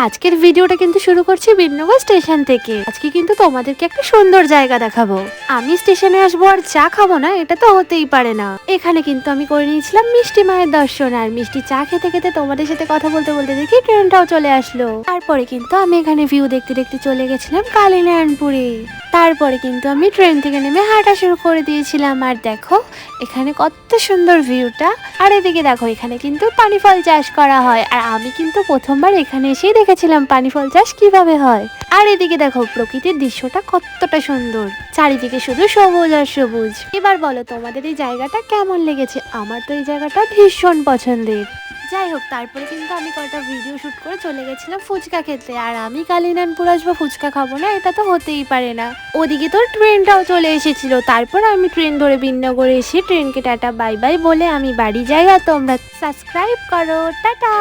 আজকের ভিডিওটা কিন্তু শুরু করছি বিননগর স্টেশন থেকে। আজকে কিন্তু তোমাদেরকে একটা সুন্দর জায়গা দেখাবো। আমি স্টেশনে আসবো আর চা খাবো না, এটা তো হতেই পারে না। এখানে কিন্তু আমি করে নিয়েছিলাম মিষ্টি মায়ের দর্শন, আর মিষ্টি চা খেতে খেতে তোমাদের সাথে কথা বলতে বলতে দেখি ট্রেনটাও চলে আসলো। তারপরে কিন্তু আমি এখানে ভিউ দেখতে দেখতে চলে গেছিলাম কালীনারায়ণপুরে। তারপরে কিন্তু আমি ট্রেন থেকে নেমে হাঁটা শুরু করে দিয়েছিলাম। আর দেখো এখানে কত সুন্দর ভিউটা। আর এদিকে দেখো এখানে কিন্তু পানি ফল চাষ করা হয়, আর আমি কিন্তু প্রথমবার এখানে এসেই দেখেছিলাম পানি ফল চাষ কিভাবে হয়। আর এদিকে দেখো প্রকৃতির দৃশ্যটা কতটা সুন্দর, চারিদিকে শুধু সবুজ আর সবুজ। এবার বলো তোমাদের এই জায়গাটা কেমন লেগেছে? আমার তো এই জায়গাটা ভীষণ পছন্দের। যাই হোক, তারপরে কিন্তু আমি কয়েকটা ভিডিও শুট করে চলে গেছিলাম ফুচকা খেতে। আর আমি কালীনারায়ণপুর আসবো ফুচকা খাবো না, এটা তো হতেই পারে না। ওদিকে তো ট্রেনটাও চলে এসেছিল। তারপর আমি ট্রেন ধরে বিননগরে এসে ট্রেনকে টাটা বাই বাই বলে আমি বাড়ি যাই। আর তোমরা সাবস্ক্রাইব করো, টাটা।